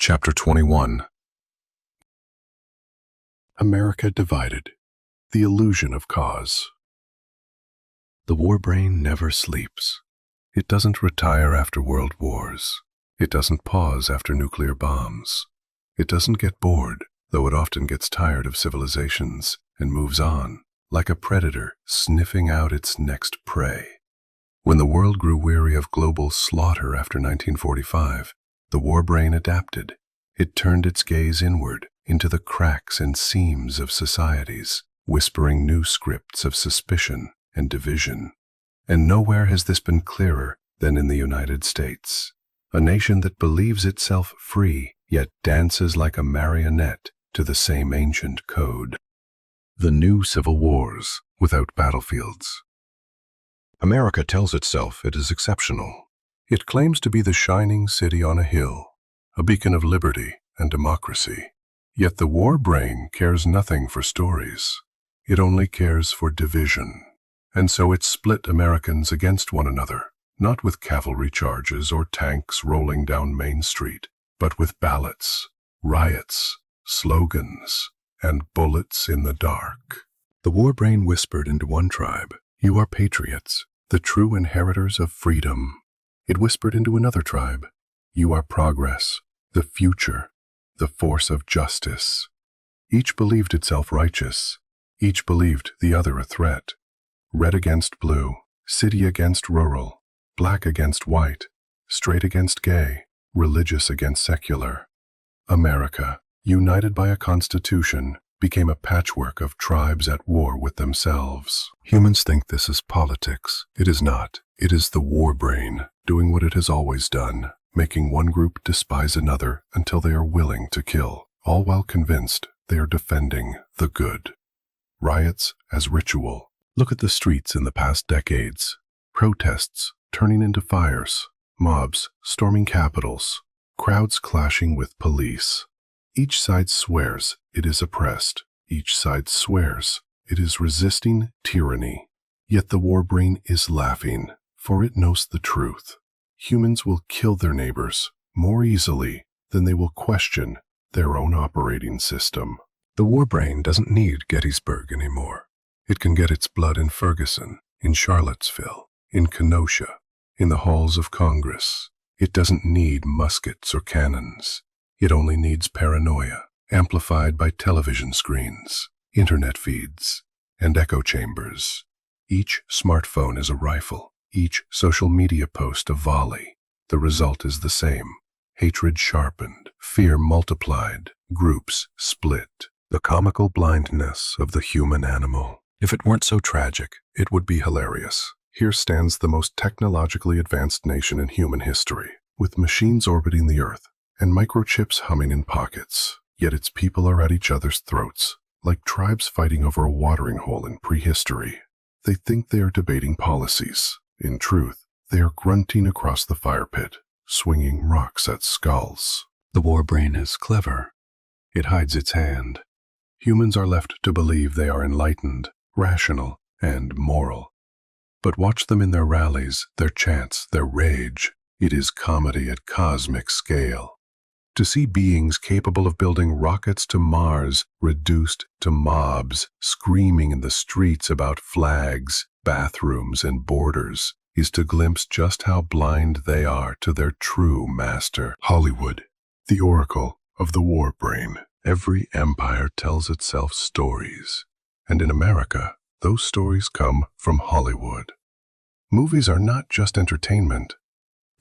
Chapter 21. America Divided. The Illusion of Cause. The war brain never sleeps. It doesn't retire after world wars. It doesn't pause after nuclear bombs. It doesn't get bored, though it often gets tired of civilizations and moves on, like a predator sniffing out its next prey. When the world grew weary of global slaughter after 1945, the war brain adapted. It turned its gaze inward into the cracks and seams of societies, whispering new scripts of suspicion and division. And nowhere has this been clearer than in the United States, a nation that believes itself free, yet dances like a marionette to the same ancient code. The new civil wars without battlefields. America tells itself it is exceptional. It claims to be the shining city on a hill, a beacon of liberty and democracy. Yet the war brain cares nothing for stories. It only cares for division. And so it split Americans against one another, not with cavalry charges or tanks rolling down Main Street, but with ballots, riots, slogans, and bullets in the dark. The war brain whispered into one tribe, "You are patriots, the true inheritors of freedom." It whispered into another tribe, "You are progress, the future, the force of justice." Each believed itself righteous. Each believed the other a threat. Red against blue, city against rural, black against white, straight against gay, religious against secular. America, united by a constitution, became a patchwork of tribes at war with themselves. Humans think this is politics. It is not. It is the war brain, doing what it has always done, making one group despise another until they are willing to kill, all while convinced they are defending the good. Riots as ritual. Look at the streets in the past decades. Protests turning into fires, mobs storming capitals, crowds clashing with police. Each side swears it is oppressed. Each side swears it is resisting tyranny. Yet the war brain is laughing, for it knows the truth. Humans will kill their neighbors more easily than they will question their own operating system. The war brain doesn't need Gettysburg anymore. It can get its blood in Ferguson, in Charlottesville, in Kenosha, in the halls of Congress. It doesn't need muskets or cannons. It only needs paranoia, amplified by television screens, internet feeds, and echo chambers. Each smartphone is a rifle, each social media post a volley. The result is the same: hatred sharpened, fear multiplied, groups split. The comical blindness of the human animal. If it weren't so tragic, it would be hilarious. Here stands the most technologically advanced nation in human history, with machines orbiting the earth and microchips humming in pockets. Yet its people are at each other's throats, like tribes fighting over a watering hole in prehistory. They think they are debating policies. In truth, they are grunting across the fire pit, swinging rocks at skulls. The war brain is clever. It hides its hand. Humans are left to believe they are enlightened, rational, and moral. But watch them in their rallies, their chants, their rage. It is comedy at cosmic scale. To see beings capable of building rockets to Mars reduced to mobs, screaming in the streets about flags, bathrooms, and borders, is to glimpse just how blind they are to their true master. Hollywood, the oracle of the war brain. Every empire tells itself stories, and in America, those stories come from Hollywood. Movies are not just entertainment.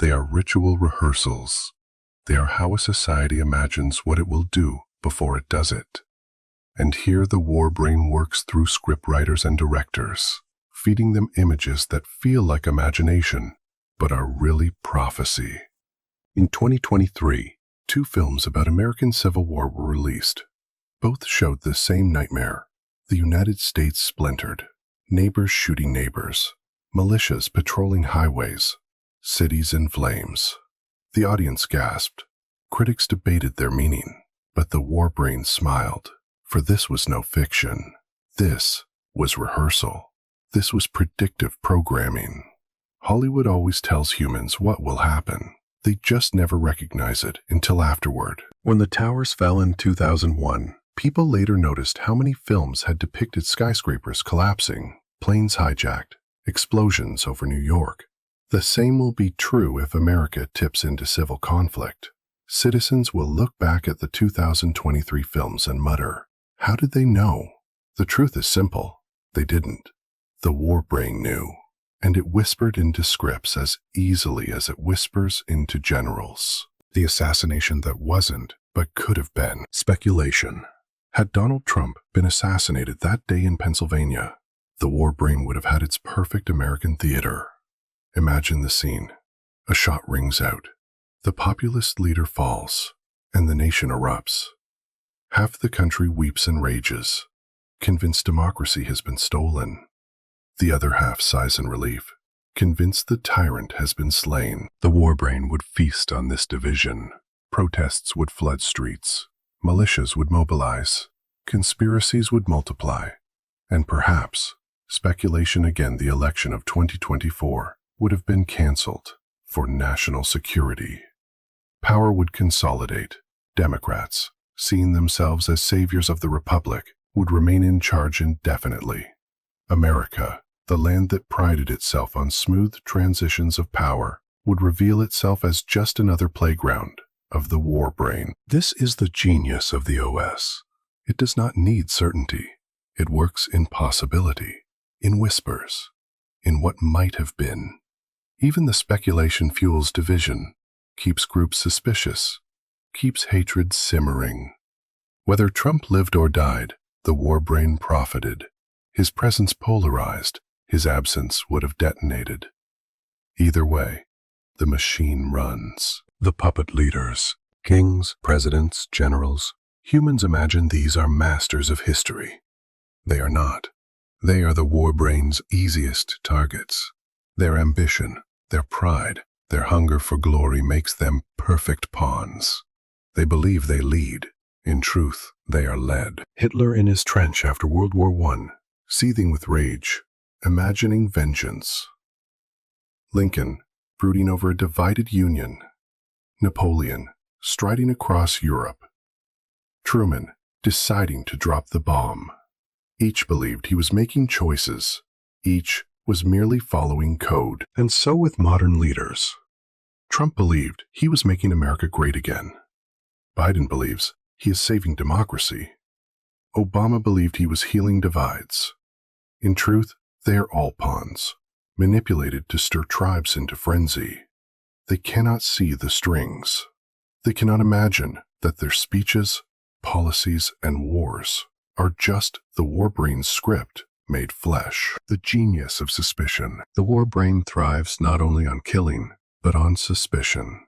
They are ritual rehearsals. They are how a society imagines what it will do before it does it. And here the war brain works through scriptwriters and directors, feeding them images that feel like imagination, but are really prophecy. In 2023, 2 films about American Civil War were released. Both showed the same nightmare: the United States splintered, neighbors shooting neighbors, militias patrolling highways, cities in flames. The audience gasped. Critics debated their meaning, but the war brain smiled, for this was no fiction. This was rehearsal. This was predictive programming. Hollywood always tells humans what will happen. They just never recognize it until afterward. When the towers fell in 2001, people later noticed how many films had depicted skyscrapers collapsing, planes hijacked, explosions over New York. The same will be true if America tips into civil conflict. Citizens will look back at the 2023 films and mutter, "How did they know?" The truth is simple. They didn't. The war brain knew, and it whispered into scripts as easily as it whispers into generals. The assassination that wasn't, but could have been. Speculation. Had Donald Trump been assassinated that day in Pennsylvania, the war brain would have had its perfect American theater. Imagine the scene. A shot rings out. The populist leader falls, and the nation erupts. Half the country weeps and rages, convinced democracy has been stolen. The other half sighs in relief, convinced the tyrant has been slain. The war brain would feast on this division. Protests would flood streets. Militias would mobilize. Conspiracies would multiply. And perhaps, speculation again, the election of 2024 would have been canceled for national security. Power would consolidate. Democrats, seeing themselves as saviors of the republic, would remain in charge indefinitely. America, the land that prided itself on smooth transitions of power, would reveal itself as just another playground of the war brain. This is the genius of the OS. It does not need certainty. It works in possibility, in whispers, in what might have been. Even the speculation fuels division, keeps groups suspicious, keeps hatred simmering. Whether Trump lived or died, the war brain profited. His presence polarized, his absence would have detonated. Either way, the machine runs. The puppet leaders, kings, presidents, generals. Humans imagine these are masters of history. They are not. They are the war brain's easiest targets. Their ambition, their pride, their hunger for glory makes them perfect pawns. They believe they lead. In truth, they are led. Hitler in his trench after World War I, seething with rage, imagining vengeance. Lincoln, brooding over a divided Union. Napoleon, striding across Europe. Truman, deciding to drop the bomb. Each believed he was making choices. Each was merely following code. And so with modern leaders. Trump believed he was making America great again. Biden believes he is saving democracy. Obama believed he was healing divides. In truth, they are all pawns, manipulated to stir tribes into frenzy. They cannot see the strings. They cannot imagine that their speeches, policies, and wars are just the war brain's script made flesh. The genius of suspicion. The war brain thrives not only on killing, but on suspicion.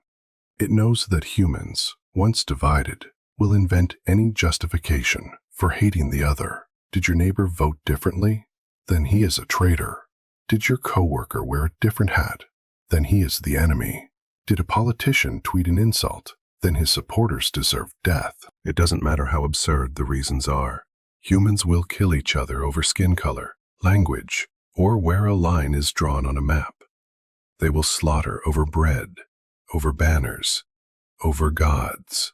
It knows that humans, once divided, will invent any justification for hating the other. Did your neighbor vote differently? Then he is a traitor. Did your coworker wear a different hat? Then he is the enemy. Did a politician tweet an insult? Then his supporters deserve death. It doesn't matter how absurd the reasons are. Humans will kill each other over skin color, language, or where a line is drawn on a map. They will slaughter over bread, over banners, over gods.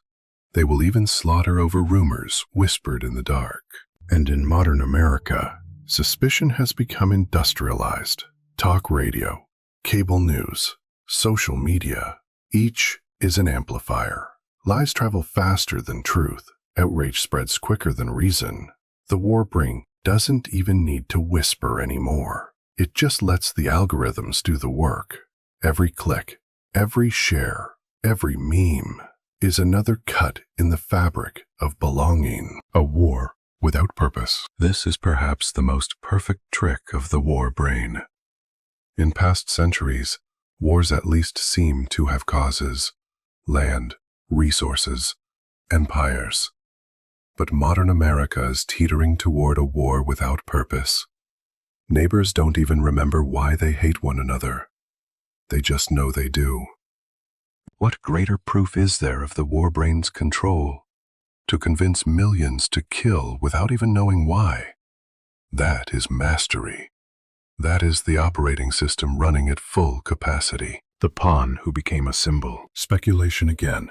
They will even slaughter over rumors whispered in the dark. And in modern America, suspicion has become industrialized. Talk radio, cable news, social media, each is an amplifier. Lies travel faster than truth. Outrage spreads quicker than reason. The war brain doesn't even need to whisper anymore. It just lets the algorithms do the work. Every click, every share, every meme is another cut in the fabric of belonging. A war without purpose. This is perhaps the most perfect trick of the war brain. In past centuries, wars at least seem to have causes: land, resources, empires. But modern America is teetering toward a war without purpose. Neighbors don't even remember why they hate one another. They just know they do. What greater proof is there of the war brain's control? To convince millions to kill without even knowing why. That is mastery. That is the operating system running at full capacity. the pawn who became a symbol. Speculation again.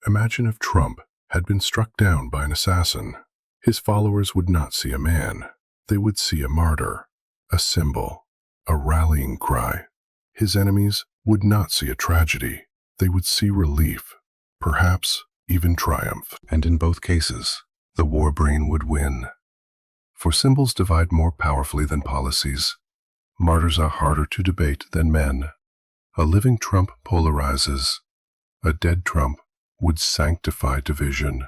Imagine if Trump had been struck down by an assassin. His followers would not see a man. They would see a martyr, a symbol, a rallying cry. His enemies would not see a tragedy. They would see relief, perhaps even triumph. And in both cases, the war brain would win. For symbols divide more powerfully than policies. Martyrs are harder to debate than men. A living Trump polarizes. A dead Trump would sanctify division.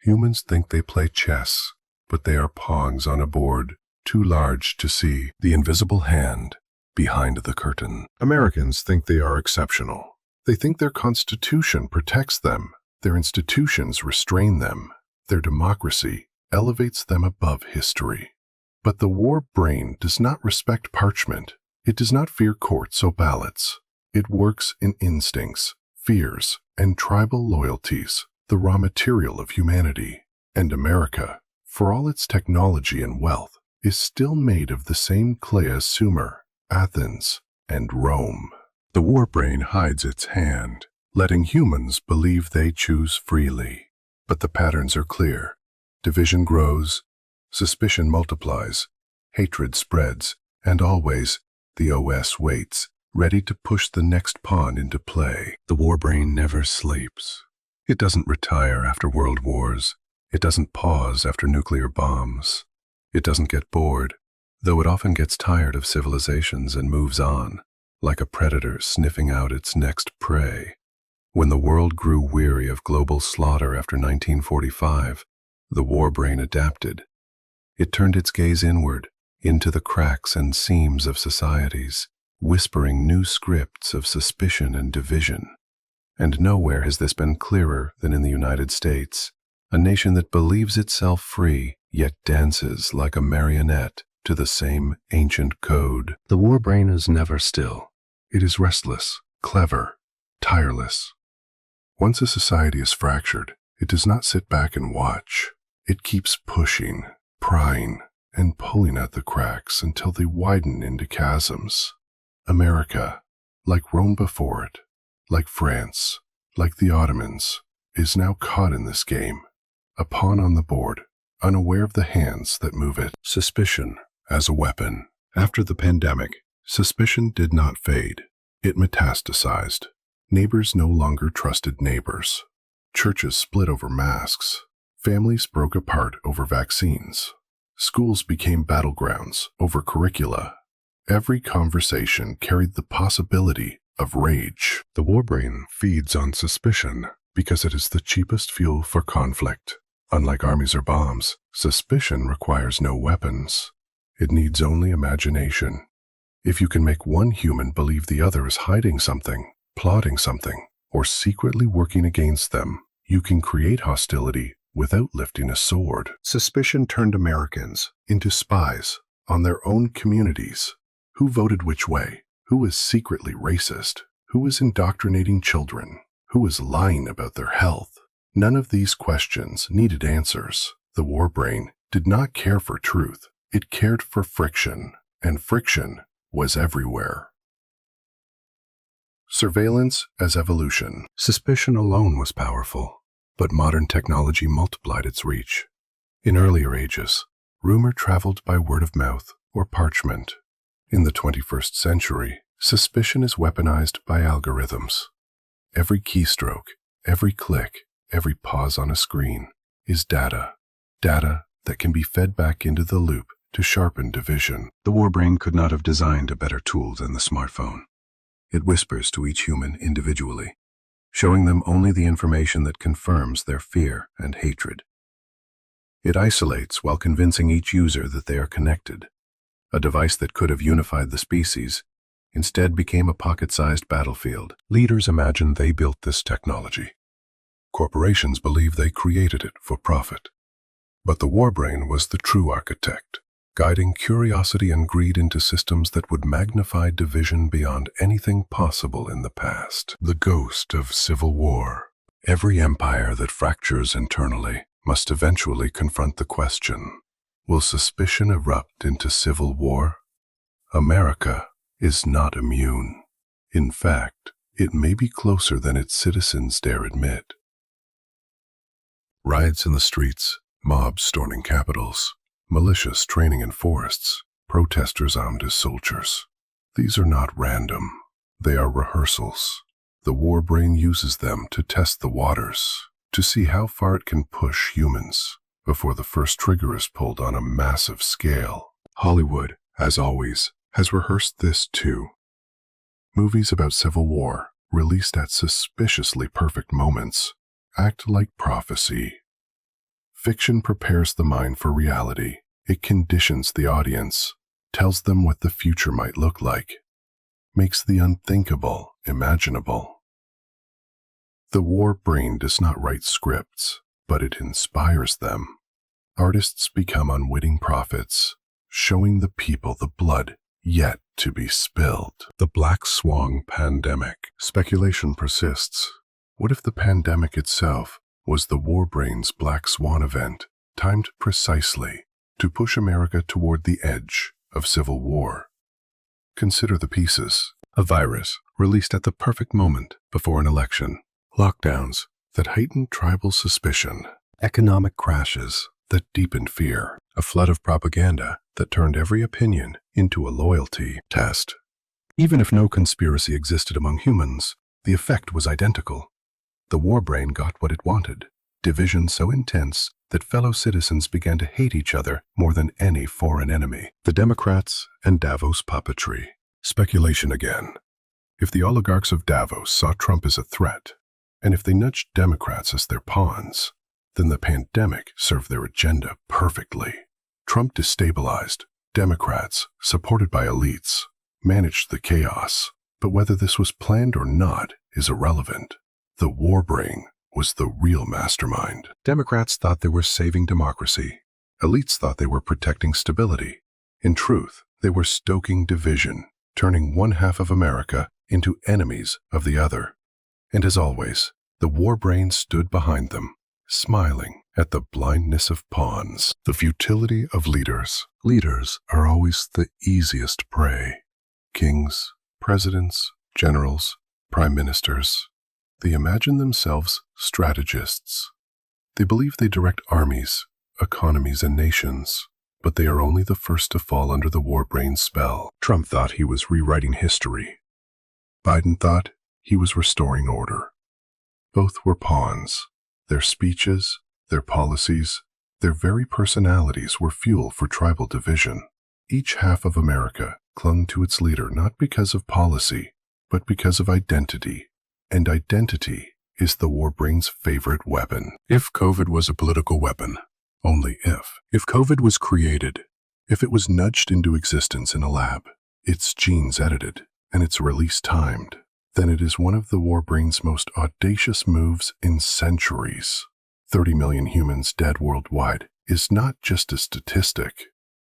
Humans think they play chess, but they are pawns on a board too large to see the invisible hand behind the curtain. Americans think they are exceptional. They think their Constitution protects them, their institutions restrain them, their democracy elevates them above history. But the war brain does not respect parchment. It does not fear courts or ballots. It works in instincts, fears, and tribal loyalties, the raw material of humanity. And America, for all its technology and wealth, is still made of the same clay as Sumer, Athens, and Rome. The war brain hides its hand, letting humans believe they choose freely. But the patterns are clear. Division grows, suspicion multiplies, hatred spreads, and always the OS waits, ready to push the next pawn into play. The war brain never sleeps. It doesn't retire after world wars. It doesn't pause after nuclear bombs. It doesn't get bored, though it often gets tired of civilizations and moves on, like a predator sniffing out its next prey. When the world grew weary of global slaughter after 1945, the war brain adapted. It turned its gaze inward, into the cracks and seams of societies, whispering new scripts of suspicion and division. And nowhere has this been clearer than in the United States, a nation that believes itself free, yet dances like a marionette to the same ancient code. The war brain is never still. It is restless, clever, tireless. Once a society is fractured, it does not sit back and watch. It keeps pushing, prying, and pulling at the cracks until they widen into chasms. America, like Rome before it, like France, like the Ottomans, is now caught in this game, a pawn on the board, unaware of the hands that move it. Suspicion as a weapon. After the pandemic, suspicion did not fade. It metastasized. Neighbors no longer trusted neighbors. Churches split over masks. Families broke apart over vaccines. Schools became battlegrounds over curricula. Every conversation carried the possibility of rage. The war brain feeds on suspicion because it is the cheapest fuel for conflict. Unlike armies or bombs, suspicion requires no weapons. It needs only imagination. If you can make one human believe the other is hiding something, plotting something, or secretly working against them, you can create hostility without lifting a sword. Suspicion turned Americans into spies on their own communities. Who voted which way? Who was secretly racist? Who was indoctrinating children? Who was lying about their health? None of these questions needed answers. The war brain did not care for truth. It cared for friction, and friction was everywhere. Surveillance as evolution. Suspicion alone was powerful, but modern technology multiplied its reach. In earlier ages, rumor traveled by word of mouth or parchment. In the 21st century, suspicion is weaponized by algorithms. Every keystroke, every click, every pause on a screen is data that can be fed back into the loop to sharpen division. The war brain could not have designed a better tool than the smartphone. It whispers to each human individually, showing them only the information that confirms their fear and hatred. It isolates while convincing each user that they are connected. A device that could have unified the species instead became a pocket-sized battlefield. Leaders imagine they built this technology. Corporations believe they created it for profit. But the war brain was the true architect, guiding curiosity and greed into systems that would magnify division beyond anything possible in the past. The ghost of civil war. Every empire that fractures internally must eventually confront the question, will suspicion erupt into civil war? America is not immune. In fact, it may be closer than its citizens dare admit. Riots in the streets, mobs storming capitals, militias training in forests, protesters armed as soldiers. These are not random. They are rehearsals. The war brain uses them to test the waters, to see how far it can push humans before the first trigger is pulled on a massive scale. Hollywood, as always, has rehearsed this too. Movies about civil war, released at suspiciously perfect moments, act like prophecy. Fiction prepares the mind for reality. It conditions the audience, tells them what the future might look like, makes the unthinkable imaginable. The war brain does not write scripts, but it inspires them. Artists become unwitting prophets, showing the people the blood yet to be spilled. The Black Swan pandemic. Speculation persists. What if the pandemic itself was the war brain's Black Swan event, timed precisely to push America toward the edge of civil war? Consider the pieces. A virus released at the perfect moment before an election. Lockdowns that heightened tribal suspicion. Economic crashes that deepened fear. A flood of propaganda that turned every opinion into a loyalty test. Even if no conspiracy existed among humans, the effect was identical. The war brain got what it wanted. Division so intense that fellow citizens began to hate each other more than any foreign enemy. The Democrats and Davos puppetry. Speculation again. If the oligarchs of Davos saw Trump as a threat, and if they nudged Democrats as their pawns, then the pandemic served their agenda perfectly. Trump destabilized. Democrats, supported by elites, managed the chaos. But whether this was planned or not is irrelevant. The war brain was the real mastermind. Democrats thought they were saving democracy. Elites thought they were protecting stability. In truth, they were stoking division, turning one half of America into enemies of the other. And as always, the war brain stood behind them, smiling at the blindness of pawns. The futility of leaders. Leaders are always the easiest prey. Kings, presidents, generals, prime ministers. They imagine themselves strategists. They believe they direct armies, economies, and nations, but they are only the first to fall under the war brain's spell. Trump thought he was rewriting history. Biden thought he was restoring order. Both were pawns. Their speeches, their policies, their very personalities were fuel for tribal division. Each half of America clung to its leader not because of policy, but because of identity. And identity is the war brain's favorite weapon. If COVID was a political weapon, only if. If COVID was created, if it was nudged into existence in a lab, its genes edited, and its release timed, then it is one of the war brain's most audacious moves in centuries. 30 million humans dead worldwide is not just a statistic.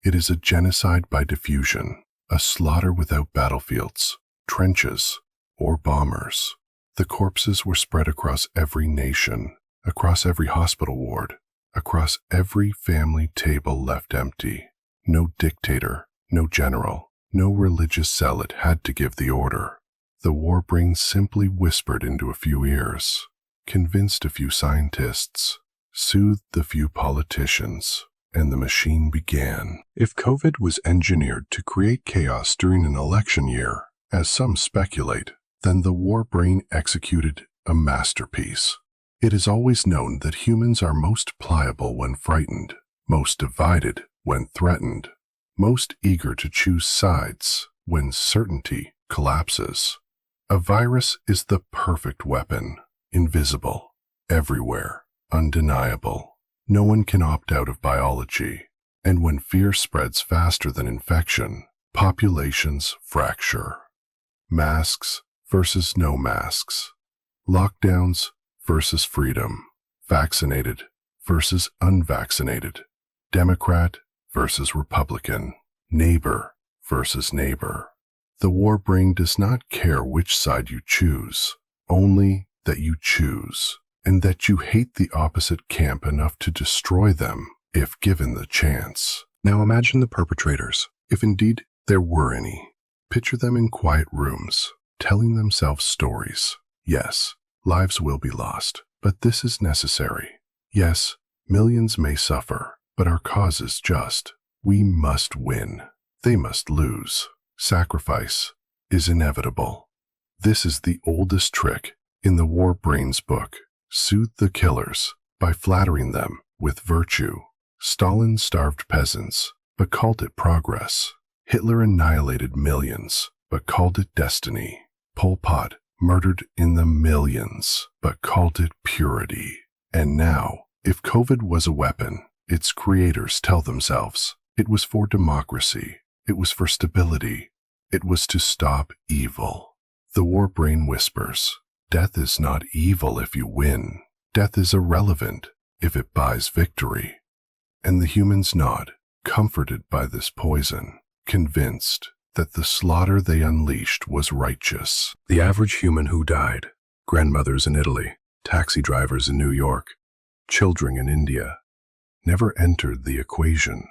It is a genocide by diffusion, a slaughter without battlefields, trenches, or bombers. The corpses were spread across every nation, across every hospital ward, across every family table left empty. No dictator, no general, no religious zealot had to give the order. The war brain simply whispered into a few ears, convinced a few scientists, soothed a few politicians, and the machine began. If COVID was engineered to create chaos during an election year, as some speculate, then the war brain executed a masterpiece. It is always known that humans are most pliable when frightened, most divided when threatened, most eager to choose sides when certainty collapses. A virus is the perfect weapon, invisible, everywhere, undeniable. No one can opt out of biology, and when fear spreads faster than infection, populations fracture. Masks versus no masks, lockdowns versus freedom, vaccinated versus unvaccinated, Democrat versus Republican, neighbor versus neighbor. The war brain does not care which side you choose, only that you choose, and that you hate the opposite camp enough to destroy them if given the chance. Now imagine the perpetrators, if indeed there were any. Picture them in quiet rooms, telling themselves stories. Yes, lives will be lost, but this is necessary. Yes, millions may suffer, but our cause is just. We must win. They must lose. Sacrifice is inevitable. This is the oldest trick in the War Brains book. Soothe the killers by flattering them with virtue. Stalin starved peasants, but called it progress. Hitler annihilated millions, but called it destiny. Pol Pot murdered in the millions, but called it purity. And now, if COVID was a weapon, its creators tell themselves it was for democracy, it was for stability, it was to stop evil. The War Brain whispers, death is not evil if you win. Death is irrelevant if it buys victory. And the humans nod, comforted by this poison, convinced that the slaughter they unleashed was righteous. The average human who died, grandmothers in Italy, taxi drivers in New York, children in India, never entered the equation.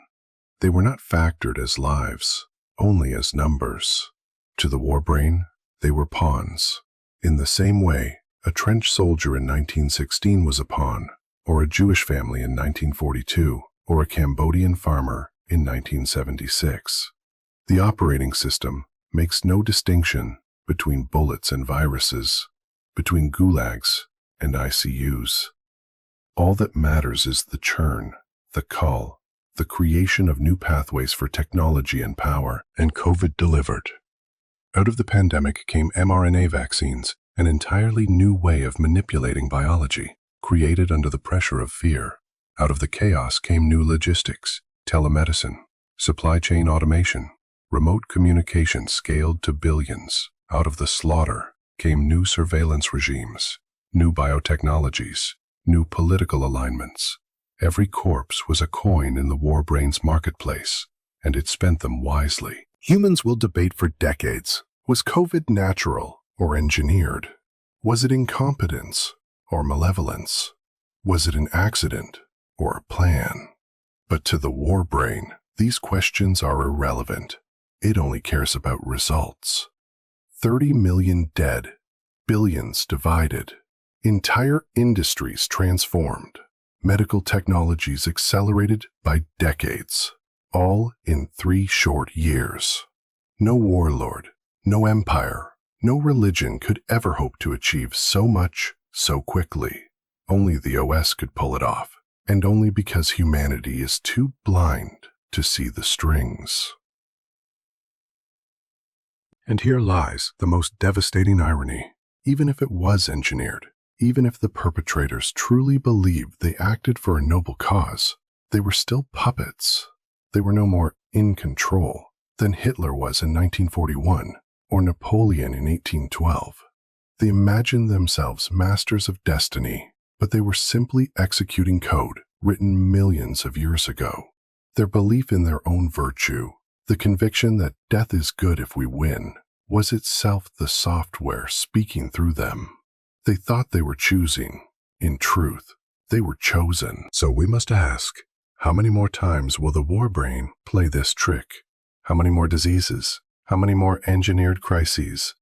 They were not factored as lives, only as numbers. To the War Brain, they were pawns. In the same way, a trench soldier in 1916 was a pawn, or a Jewish family in 1942, or a Cambodian farmer in 1976. The operating system makes no distinction between bullets and viruses, between gulags and ICUs. All that matters is the churn, the cull, the creation of new pathways for technology and power, and COVID delivered. Out of the pandemic came mRNA vaccines, an entirely new way of manipulating biology, created under the pressure of fear. Out of the chaos came new logistics, telemedicine, supply chain automation, remote communication scaled to billions. Out of the slaughter came new surveillance regimes, new biotechnologies, new political alignments. Every corpse was a coin in the War Brain's marketplace, and it spent them wisely. Humans will debate for decades. Was COVID natural or engineered? Was it incompetence or malevolence? Was it an accident or a plan? But to the War Brain, these questions are irrelevant. It only cares about results. 30 million dead, billions divided, entire industries transformed, medical technologies accelerated by decades, all in 3 short years. No warlord, no empire, no religion could ever hope to achieve so much so quickly. Only the OS could pull it off, and only because humanity is too blind to see the strings. And here lies the most devastating irony. Even if it was engineered, even if the perpetrators truly believed they acted for a noble cause, they were still puppets. They were no more in control than Hitler was in 1941 or Napoleon in 1812. They imagined themselves masters of destiny, but they were simply executing code written millions of years ago. Their belief in their own virtue, the conviction that death is good if we win, was itself the software speaking through them. They thought they were choosing. In truth, they were chosen. So we must ask, how many more times will the War Brain play this trick? How many more diseases? How many more engineered crises?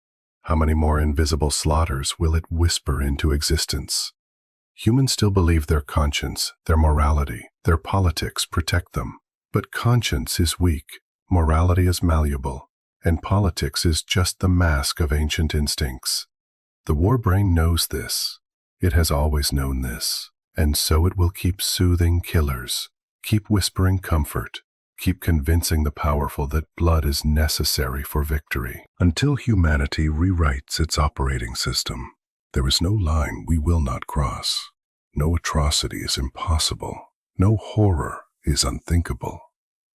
How many more invisible slaughters will it whisper into existence? Humans still believe their conscience, their morality, their politics protect them. But conscience is weak, morality is malleable, and politics is just the mask of ancient instincts. The War Brain knows this. It has always known this. And so it will keep soothing killers, keep whispering comfort, keep convincing the powerful that blood is necessary for victory. Until humanity rewrites its operating system, there is no line we will not cross. No atrocity is impossible. No horror is unthinkable.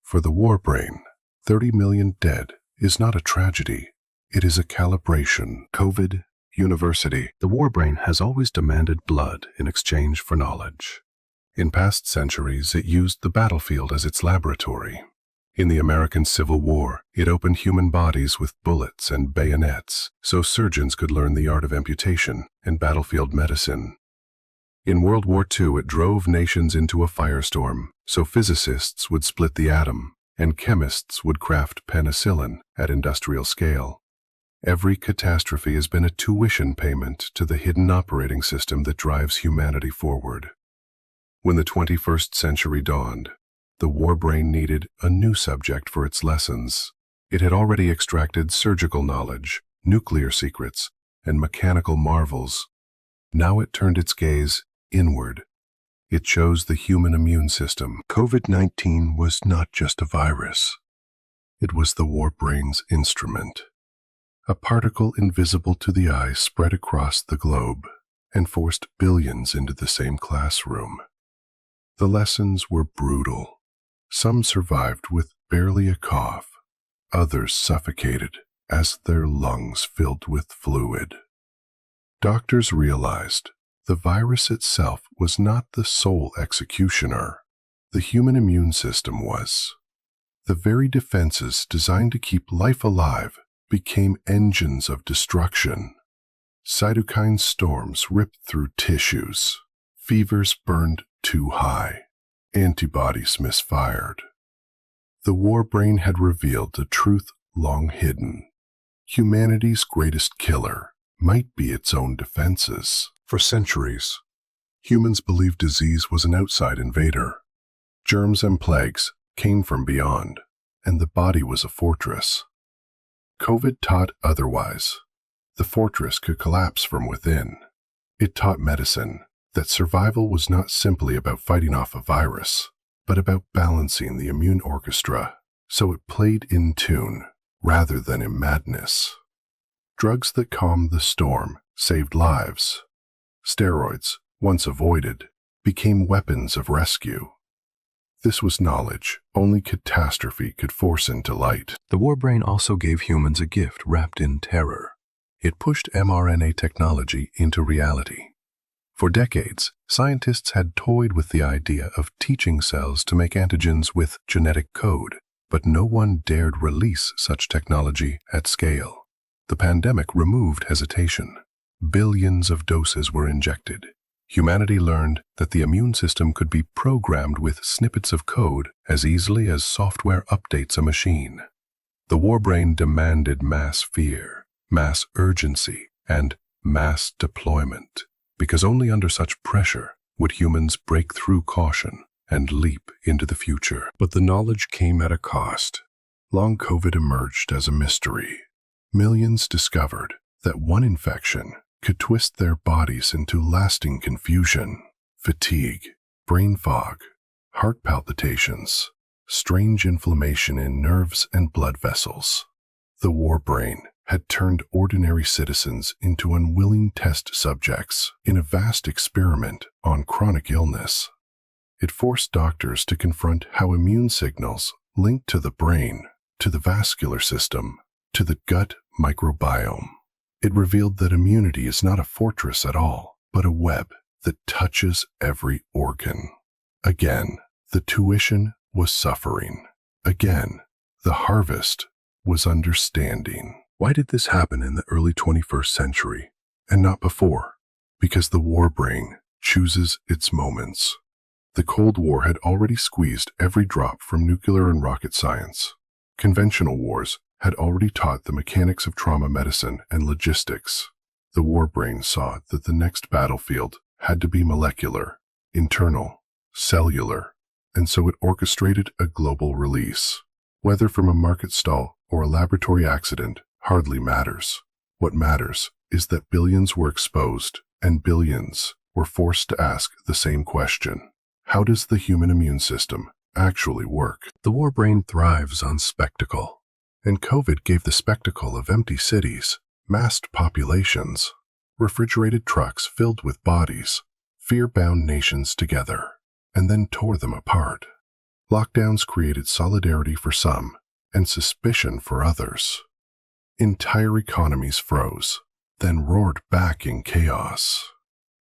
For the War Brain, 30 million dead is not a tragedy. It is a calibration. COVID, university. The War Brain has always demanded blood in exchange for knowledge. In past centuries, it used the battlefield as its laboratory. In the American Civil War, it opened human bodies with bullets and bayonets so surgeons could learn the art of amputation and battlefield medicine. In World War II, it drove nations into a firestorm so physicists would split the atom and chemists would craft penicillin at industrial scale. Every catastrophe has been a tuition payment to the hidden operating system that drives humanity forward. When the 21st century dawned, the war brain needed a new subject for its lessons. It had already extracted surgical knowledge, nuclear secrets, and mechanical marvels. Now it turned its gaze inward. It chose the human immune system. COVID-19 was not just a virus. It was the war brain's instrument. A particle invisible to the eye spread across the globe and forced billions into the same classroom. The lessons were brutal. Some survived with barely a cough. Others suffocated as their lungs filled with fluid. Doctors realized the virus itself was not the sole executioner. The human immune system was. The very defenses designed to keep life alive became engines of destruction. Cytokine storms ripped through tissues. Fevers burned too high. Antibodies misfired. The war brain had revealed a truth long hidden. Humanity's greatest killer might be its own defenses. For centuries, humans believed disease was an outside invader. Germs and plagues came from beyond, and the body was a fortress. COVID taught otherwise. The fortress could collapse from within. It taught medicine that survival was not simply about fighting off a virus, but about balancing the immune orchestra so it played in tune rather than in madness. Drugs that calmed the storm saved lives. Steroids, once avoided, became weapons of rescue. This was knowledge only catastrophe could force into light. The war brain also gave humans a gift wrapped in terror. It pushed mRNA technology into reality. For decades, scientists had toyed with the idea of teaching cells to make antigens with genetic code, but no one dared release such technology at scale. The pandemic removed hesitation. Billions of doses were injected. Humanity learned that the immune system could be programmed with snippets of code as easily as software updates a machine. The war brain demanded mass fear, mass urgency, and mass deployment, because only under such pressure would humans break through caution and leap into the future. But the knowledge came at a cost. Long COVID emerged as a mystery. Millions discovered that one infection could twist their bodies into lasting confusion, fatigue, brain fog, heart palpitations, strange inflammation in nerves and blood vessels. The war brain had turned ordinary citizens into unwilling test subjects in a vast experiment on chronic illness. It forced doctors to confront how immune signals linked to the brain, to the vascular system, to the gut microbiome. It revealed that immunity is not a fortress at all, but a web that touches every organ. Again, the tuition was suffering. Again, the harvest was understanding. Why did this happen in the early 21st century and not before? Because the war brain chooses its moments. The Cold War had already squeezed every drop from nuclear and rocket science. Conventional wars had already taught the mechanics of trauma medicine and logistics. The war brain saw that the next battlefield had to be molecular, internal, cellular, and so it orchestrated a global release. Whether from a market stall or a laboratory accident hardly matters. What matters is that billions were exposed and billions were forced to ask the same question. How does the human immune system actually work? The war brain thrives on spectacle. And COVID gave the spectacle of empty cities, massed populations, refrigerated trucks filled with bodies, fear-bound nations together, and then tore them apart. Lockdowns created solidarity for some and suspicion for others. Entire economies froze, then roared back in chaos.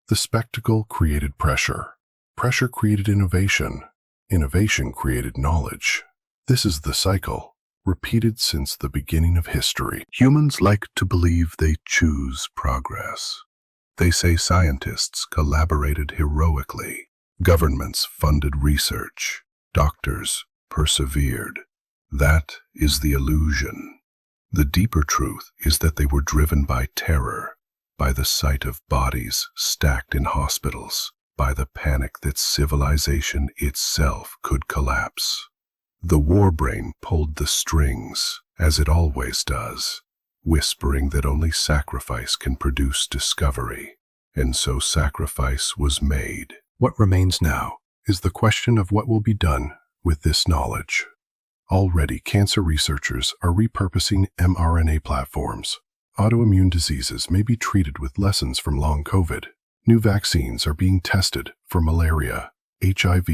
The spectacle created pressure. Pressure created innovation. Innovation created knowledge. This is the cycle, repeated since the beginning of history. Humans like to believe they choose progress. They say scientists collaborated heroically. Governments funded research. Doctors persevered. That is the illusion. The deeper truth is that they were driven by terror, by the sight of bodies stacked in hospitals, by the panic that civilization itself could collapse. The war brain pulled the strings, as it always does, whispering that only sacrifice can produce discovery, and so sacrifice was made. What remains now is the question of what will be done with this knowledge. Already, cancer researchers are repurposing mRNA platforms. Autoimmune diseases may be treated with lessons from long COVID. New vaccines are being tested for malaria, HIV,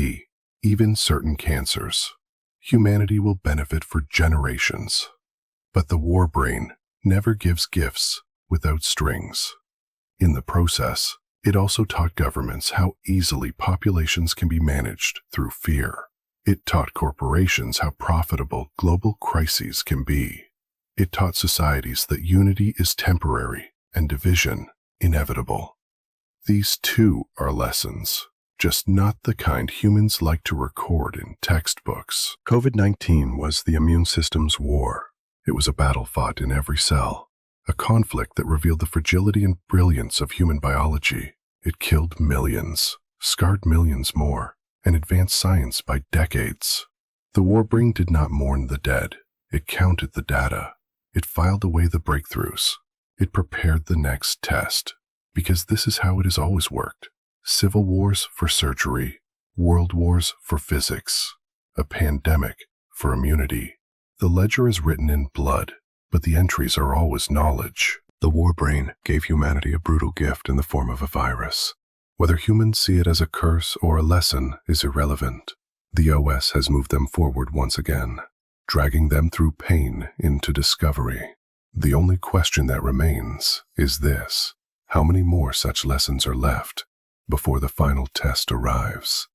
even certain cancers. Humanity will benefit for generations. But the war brain never gives gifts without strings. In the process, it also taught governments how easily populations can be managed through fear. It taught corporations how profitable global crises can be. It taught societies that unity is temporary and division inevitable. These too are lessons, just not the kind humans like to record in textbooks. COVID-19 was the immune system's war. It was a battle fought in every cell, a conflict that revealed the fragility and brilliance of human biology. It killed millions, scarred millions more, and advanced science by decades. The war brain did not mourn the dead. It counted the data. It filed away the breakthroughs. It prepared the next test, because this is how it has always worked. Civil wars for surgery, world wars for physics, a pandemic for immunity. The ledger is written in blood, but the entries are always knowledge. The war brain gave humanity a brutal gift in the form of a virus. Whether humans see it as a curse or a lesson is irrelevant. The OS has moved them forward once again, dragging them through pain into discovery. The only question that remains is this: how many more such lessons are left before the final test arrives?